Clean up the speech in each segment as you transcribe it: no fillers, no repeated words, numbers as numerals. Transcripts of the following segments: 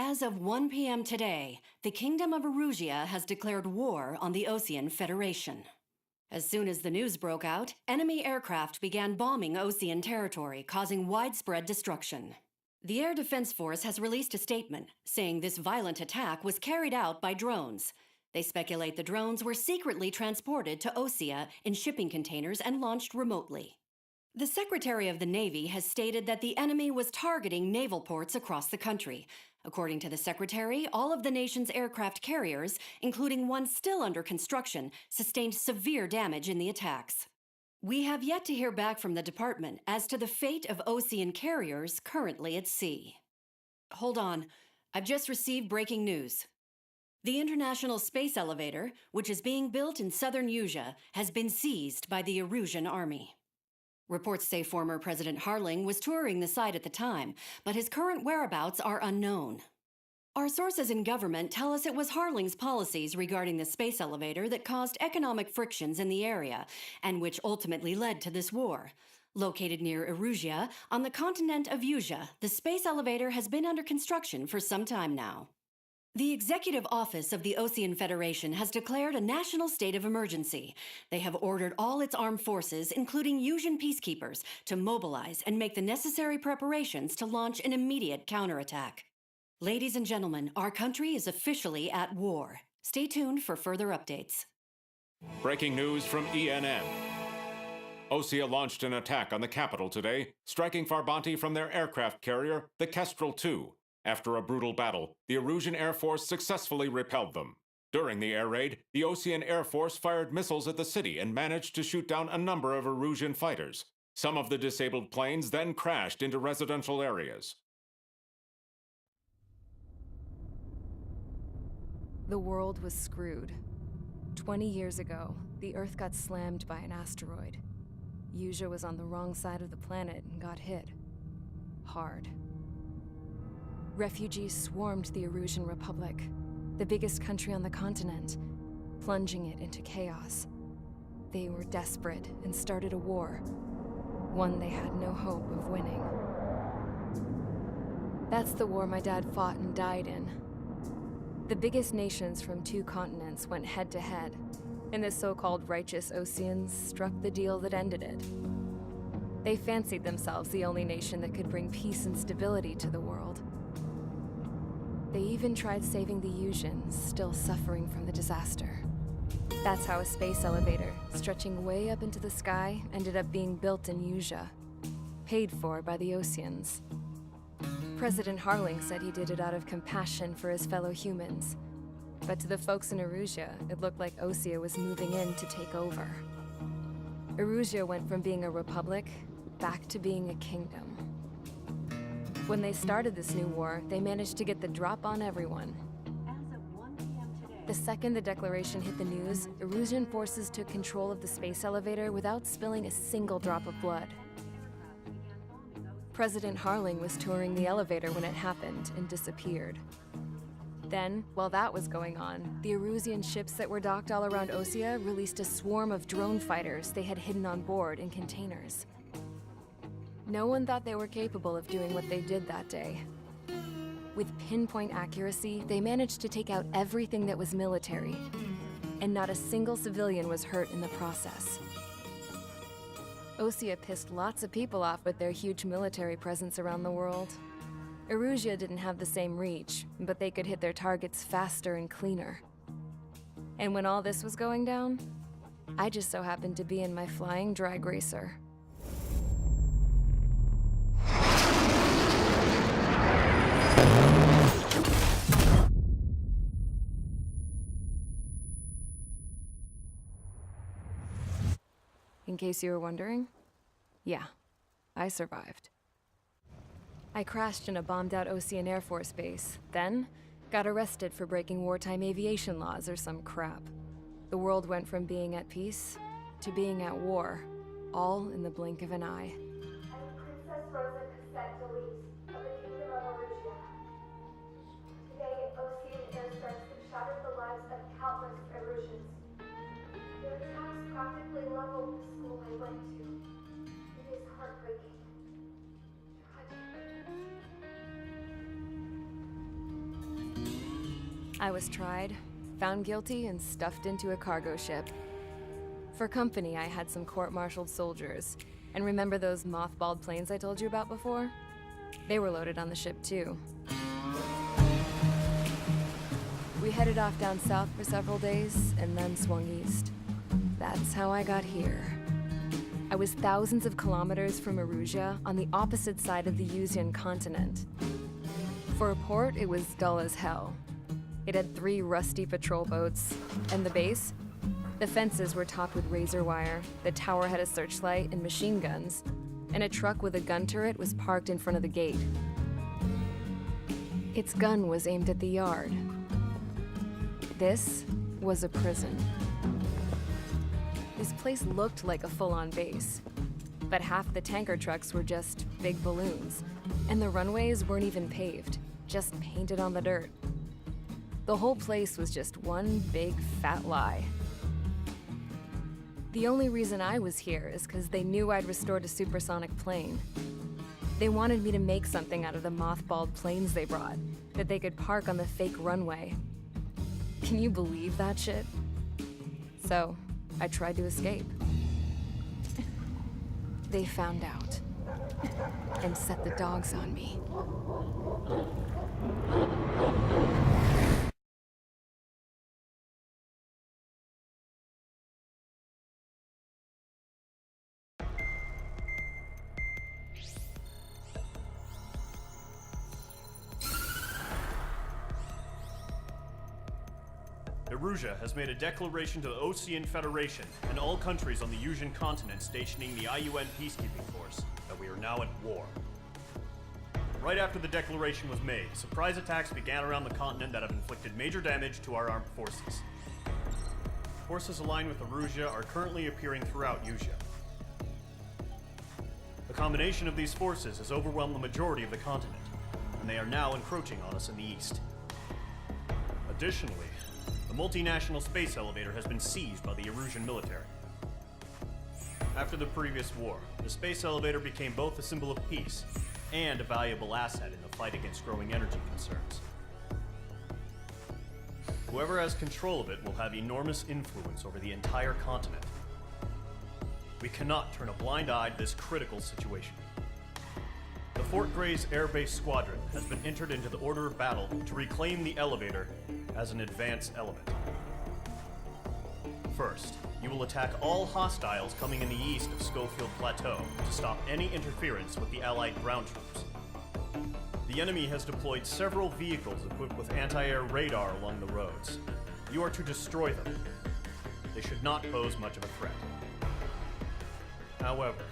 As of 1 p.m. today, the Kingdom of Erusia has declared war on the Osean Federation. As soon as the news broke out, enemy aircraft began bombing Osean territory, causing widespread destruction. The Air Defense Force has released a statement saying this violent attack was carried out by drones. They speculate the drones were secretly transported to Osea in shipping containers and launched remotely. The Secretary of the Navy has stated that the enemy was targeting naval ports across the country. According to the Secretary, all of the nation's aircraft carriers, including one still under construction, sustained severe damage in the attacks. We have yet to hear back from the department as to the fate of Osean carriers currently at sea. Hold on, I've just received breaking news. The International Space Elevator, which is being built in southern Usea, has been seized by the Erusian army. Reports say former President Harling was touring the site at the time, but his current whereabouts are unknown. Our sources in government tell us it was Harling's policies regarding the space elevator that caused economic frictions in the area, and which ultimately led to this war. Located near Erusia, on the continent of Usea, the space elevator has been under construction for some time now. The Executive Office of the Osean Federation has declared a national state of emergency. They have ordered all its armed forces, including Usian peacekeepers, to mobilize and make the necessary preparations to launch an immediate counterattack. Ladies and gentlemen, our country is officially at war. Stay tuned for further updates. Breaking news from ENN. Osea launched an attack on the capital today, striking Farbanti from their aircraft carrier, the Kestrel II. After a brutal battle, the Erusian Air Force successfully repelled them. During the air raid, the Osean Air Force fired missiles at the city and managed to shoot down a number of Erusian fighters. Some of the disabled planes then crashed into residential areas. The world was screwed. 20 years ago, the Earth got slammed by an asteroid. Usea was on the wrong side of the planet and got hit. Hard. Refugees swarmed the Erusian Republic, the biggest country on the continent, plunging it into chaos. They were desperate and started a war, one they had no hope of winning. That's the war my dad fought and died in. The biggest nations from 2 continents went head-to-head, and the so-called righteous Oseans struck the deal that ended it. They fancied themselves the only nation that could bring peace and stability to the world. They even tried saving the Usians, still suffering from the disaster. That's how a space elevator, stretching way up into the sky, ended up being built in Usea, paid for by the Oseans. President Harling said he did it out of compassion for his fellow humans. But to the folks in Erusia, it looked like Osea was moving in to take over. Erusia went from being a republic back to being a kingdom. When they started this new war, they managed to get the drop on everyone. As of 1 p.m. today, The second the declaration hit the news, Erusian forces took control of the space elevator without spilling a single drop of blood. President Harling was touring the elevator when it happened and disappeared. Then, while that was going on, the Erusian ships that were docked all around Osea released a swarm of drone fighters they had hidden on board in containers. No one thought they were capable of doing what they did that day. With pinpoint accuracy, they managed to take out everything that was military, and not a single civilian was hurt in the process. Osea pissed lots of people off with their huge military presence around the world. Erusia didn't have the same reach, but they could hit their targets faster and cleaner. And when all this was going down, I just so happened to be in my flying drag racer. In case you were wondering, yeah, I survived. I crashed in a bombed-out Osean Air Force base, then got arrested for breaking wartime aviation laws or some crap. The world went from being at peace to being at war, all in the blink of an eye. I am Princess Rosa Cassette Delise of the Kingdom of Erusia. Today, Osean airstrikes have shattered the lives of countless Erusians. Their attacks practically leveled the school I went to. It is heartbreaking. Tragic. I was tried, found guilty, and stuffed into a cargo ship. For company, I had some court-martialed soldiers. And remember those mothballed planes I told you about before? They were loaded on the ship too. We headed off down south for several days, and then swung east. That's how I got here. I was thousands of kilometers from Erusia, on the opposite side of the Yuzian continent. For a port, it was dull as hell. It had 3 rusty patrol boats, and the base? The fences were topped with razor wire, the tower had a searchlight and machine guns, and a truck with a gun turret was parked in front of the gate. Its gun was aimed at the yard. This was a prison. This place looked like a full-on base, but half the tanker trucks were just big balloons, and the runways weren't even paved, just painted on the dirt. The whole place was just one big fat lie. The only reason I was here is because they knew I'd restored a supersonic plane. They wanted me to make something out of the mothballed planes they brought, that they could park on the fake runway. Can you believe that shit? So, I tried to escape. They found out, and set the dogs on me. Erusia has made a declaration to the Ocean Federation and all countries on the Yuzian continent stationing the IUN peacekeeping force that we are now at war. Right after the declaration was made, surprise attacks began around the continent that have inflicted major damage to our armed forces. Forces aligned with Erusia are currently appearing throughout Yusia. The combination of these forces has overwhelmed the majority of the continent, and they are now encroaching on us in the east. Additionally, the multinational space elevator has been seized by the Erusian military. After the previous war, the space elevator became both a symbol of peace and a valuable asset in the fight against growing energy concerns. Whoever has control of it will have enormous influence over the entire continent. We cannot turn a blind eye to this critical situation. The Fort Gray's Air Base Squadron has been entered into the order of battle to reclaim the elevator as an advance element. First, you will attack all hostiles coming in the east of Schofield Plateau to stop any interference with the Allied ground troops. The enemy has deployed several vehicles equipped with anti-air radar along the roads. You are to destroy them. They should not pose much of a threat. However,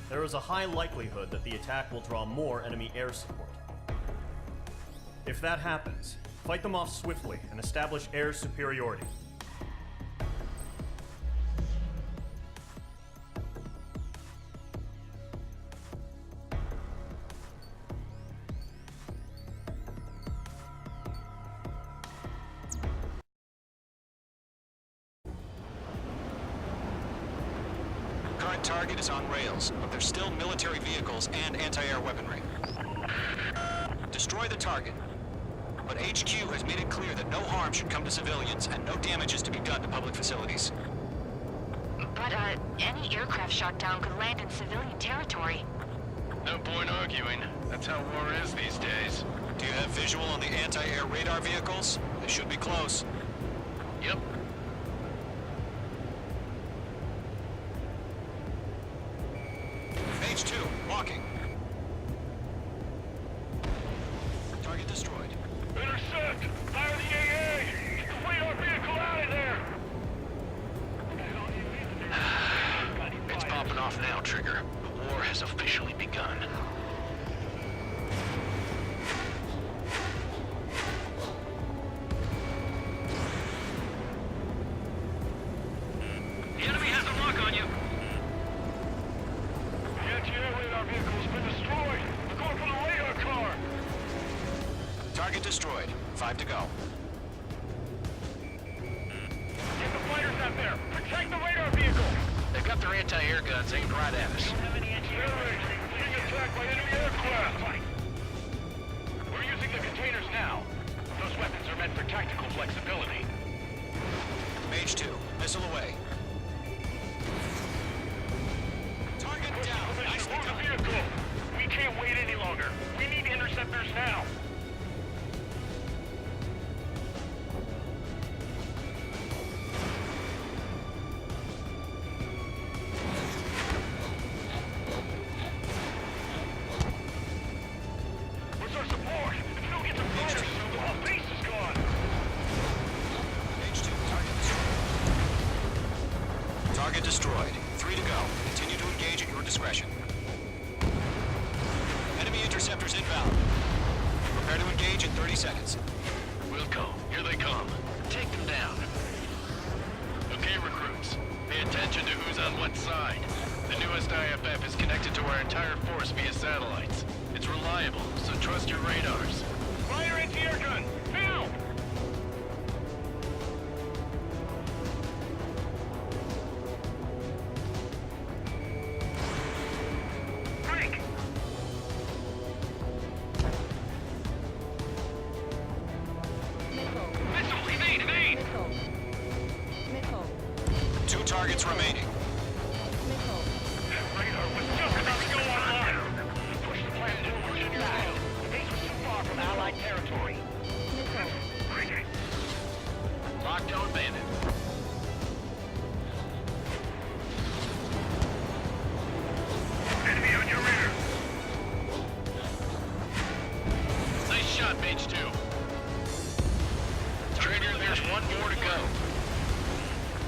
there is a high likelihood that the attack will draw more enemy air support. If that happens, fight them off swiftly and establish air superiority. Current target is on rails, but there's still military vehicles and anti-air weaponry. Destroy the target. But HQ has made it clear that no harm should come to civilians and no damage is to be done to public facilities. But, any aircraft shot down could land in civilian territory. No point arguing. That's how war is these days. Do you have visual on the anti-air radar vehicles? They should be close. Yep. Phase 2, walking. Target destroyed. Intercept! Fire the AA! Get the radar vehicle out of there! It's popping off now, Trigger. The war has officially begun. The enemy has a lock on you! The anti-air radar vehicle has been destroyed! They're going for the radar car! Target destroyed. 5 to go. Get the fighters out there! Protect the radar vehicle! They've got their anti-air guns aimed right at us. We don't have any anti-air guns. Being attacked by enemy aircraft! We're using the containers now. Those weapons are meant for tactical flexibility. Mage 2, missile away. Target down. Commissioner, Nicely move the done. vehicle! We can't wait any longer. We need interceptors now. Where's our support? If we don't get the fighters, the whole base is gone. Mage 2, target destroyed. Target destroyed. 3 to go. Continue to engage at your discretion. Enemy interceptors inbound. Prepare to engage in 30 seconds. Wilco, here they come. Take them down. Okay, recruits. Pay attention to who's on what side. The newest IFF is connected to our entire force via satellites. It's reliable, so trust your radars. Fire anti-air gun! Now! Break! Missile! Evade! Evade! 2 targets remaining. Radar was just about to go online. Push the plan forward in your way. The base was too far from Allied territory. Lockdown bandit. Enemy on your rear. Nice shot, Mage 2. Trigger, there's one more to go.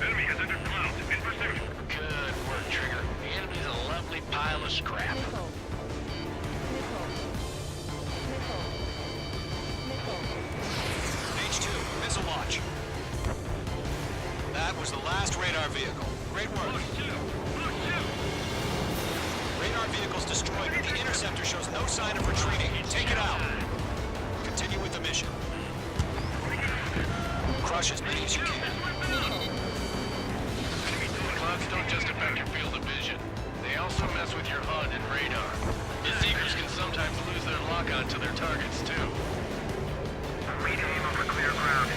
Enemy has entered clouds. In pursuit. Good work, Trigger. The enemy's a lovely pile of scrap. Mage 2, missile launch. That was the last radar vehicle. Great work. Radar vehicle's destroyed, but the interceptor shows no sign of retreating. Take it out. Continue with the mission. Crush as many as you can. Clouds don't just affect your field of vision. They also mess with your HUD and radar. The Seekers can sometimes lose their lock-on to their targets, too. We aim over clear ground.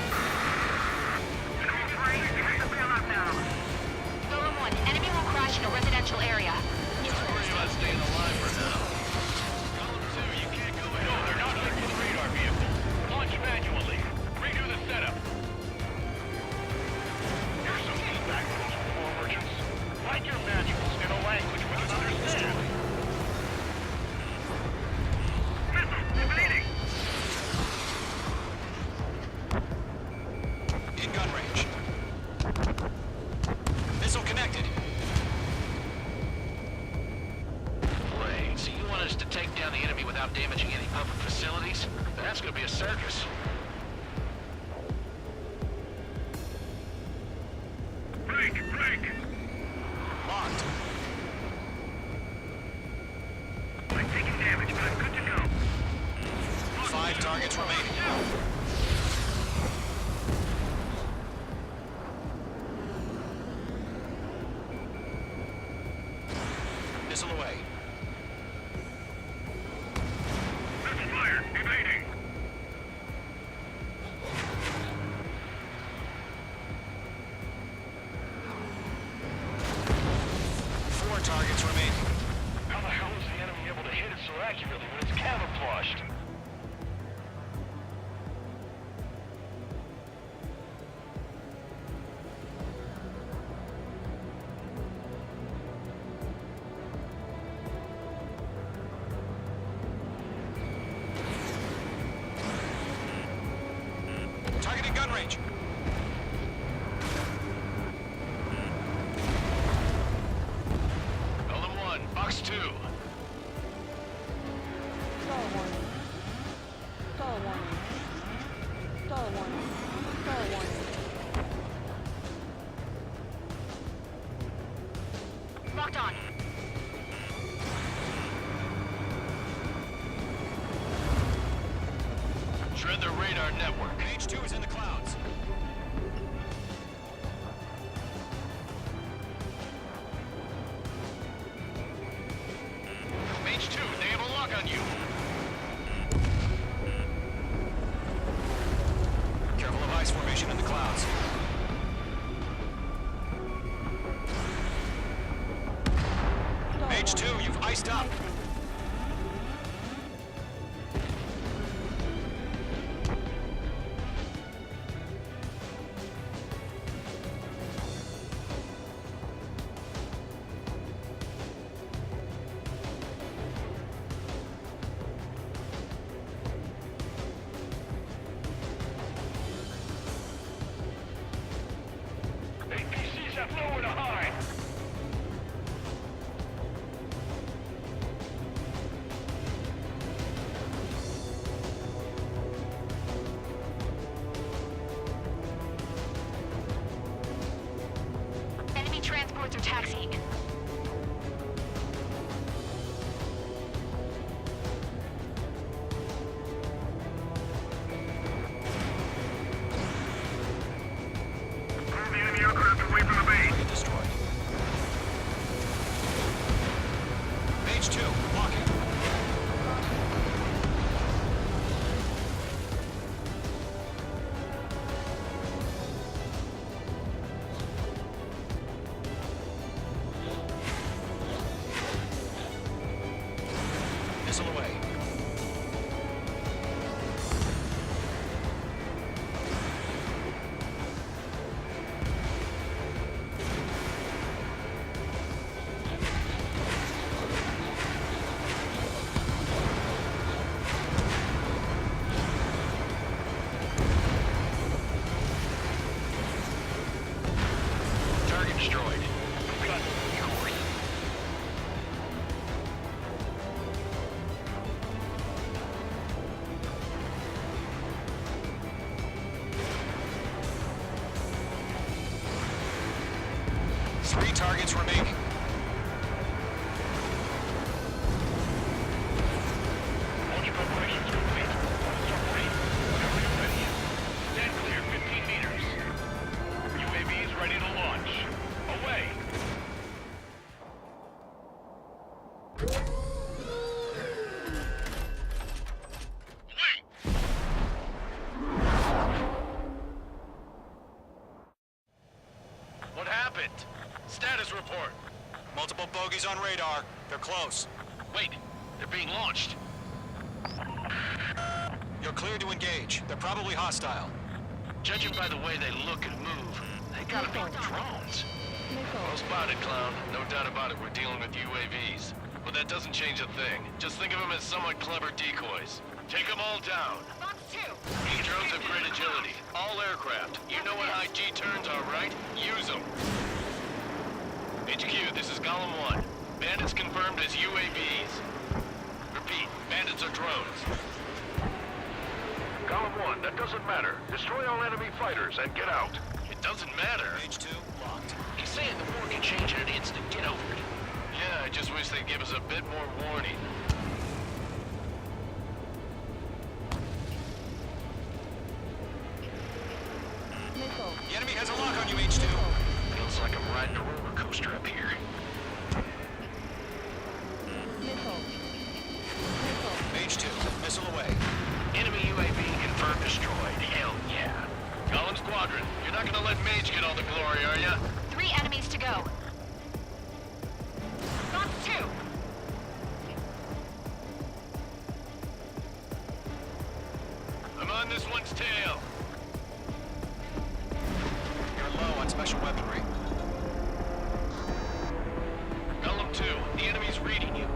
Golem 1, enemy will crash in a residential area. Just worry about staying alive for now. Column 2, you can't go ahead. No, they're not linked to the radar vehicle. Launch manually. Redo the setup. Here's some feedback from those war merchants. Write your manuals in a language we can understand. Missile, evading! In gun range. Missile connected. Wait, so you want us to take down the enemy without damaging any public facilities? That's gonna be a circus. Break! Break! Locked. I'm taking damage, but I'm good to go. 5 targets remaining. Missile away. Missile fired! Evading! Four targets remaining. How the hell is the enemy able to hit it so accurately when it's camouflaged? Targeting gun range. Golem 1, Box 2. Locked on. Shred the radar network. Mage 2 is in the clouds. Mage 2, they have a lock on you. Careful of ice formation. response. Mage 2, you've iced up. APCs have nowhere to hide. Enemy transports are taxiing. Move the enemy aircraft away from the base. Target destroyed. Mage 2, locking. Missile away. Target destroyed. Got course. Three targets remaining. Launch preparations complete. Start rate. Whenever you're ready. Stand clear 15 meters. UAVs ready to launch. Away. Wait. What happened? Status report. Multiple bogies on radar. They're close. Wait, they're being launched. You're cleared to engage. They're probably hostile. Judging by the way they look and move, they gotta be drones. Well spotted, clown. No doubt about it, we're dealing with UAVs. But that doesn't change a thing. Just think of them as somewhat clever decoys. Take them all down. Box 2. These drones have great agility. All aircraft. You know what high G turns are, right? Use them. HQ, this is Column 1. Bandits confirmed as UAVs. Repeat, bandits are drones. Column 1, that doesn't matter. Destroy all enemy fighters and get out. It doesn't matter. Mage 2, locked. He's saying the war can change in an instant. Get over it. Yeah, I just wish they'd give us a bit more warning. The enemy has a lock on you, Mage 2. Feels like I'm riding a roller coaster up here. Mage 2, missile away. Enemy UAV confirmed destroyed. Hell yeah. Column Squadron, you're not gonna let Mage get all the glory, are ya? 3 enemies to go. Box 2. I'm on this one's tail. You're low on special weaponry. Column 2, the enemy's reading you.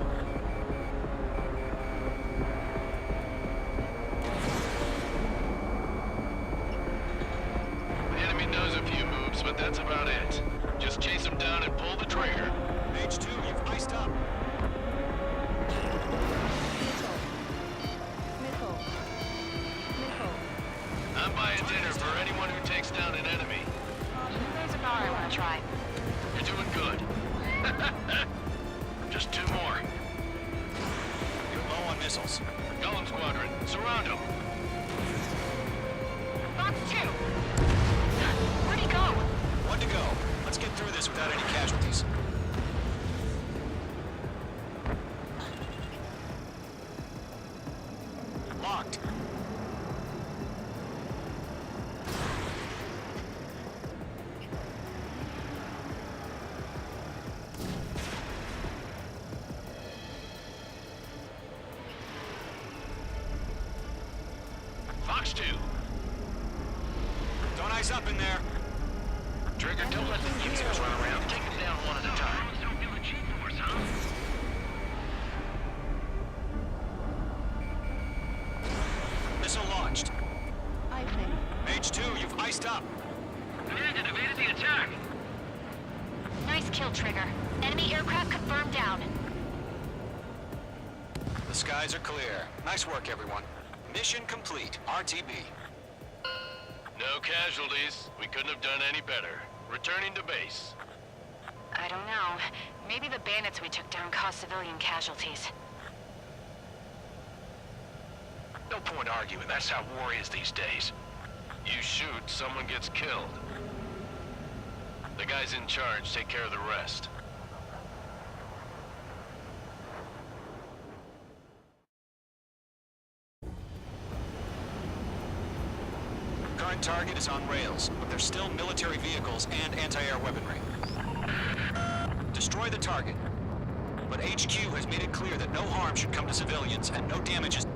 The enemy knows a few moves, but that's about it. Just chase him down and pull the trigger. Mage 2, you've iced up. I'm buying dinner for anyone who takes down an enemy. There's a bar I want to try. You're doing good. Just 2 more. You're low on missiles. Golem Squadron, surround him. Box 2. Where'd he go? 1 to go. Let's get through this without any casualties. Locked. box 2. Don't ice up in there. Trigger, don't let the users run around. Take them down one at a time. Missile launched. I think. H2, you've iced up. Command evaded the attack. Nice kill, Trigger. Enemy aircraft confirmed down. The skies are clear. Nice work, everyone. Mission complete. RTB. No casualties. We couldn't have done any better. Returning to base. I don't know. Maybe the bandits we took down caused civilian casualties. No point arguing. That's how war is these days. You shoot, someone gets killed. The guys in charge take care of the rest. Current target is on rails, but there's still military vehicles and anti-air weaponry. Destroy the target. But HQ has made it clear that no harm should come to civilians and no damages.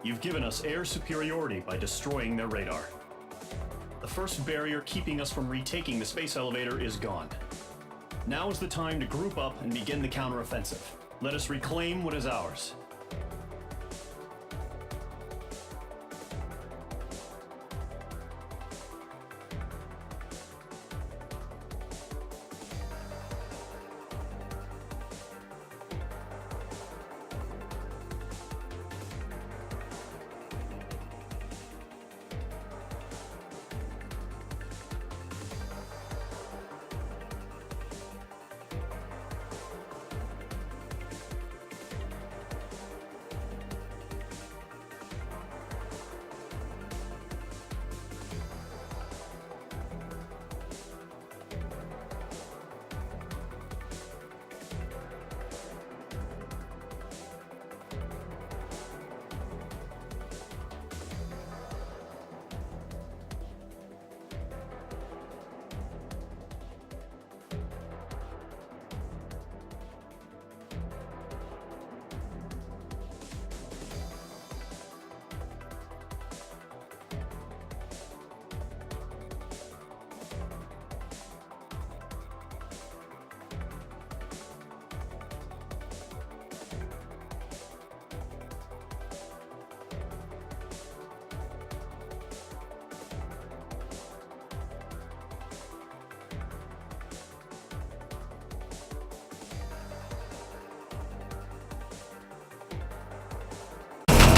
You've given us air superiority by destroying their radar. The first barrier keeping us from retaking the space elevator is gone. Now is the time to group up and begin the counteroffensive. Let us reclaim what is ours.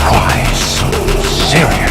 Why so serious?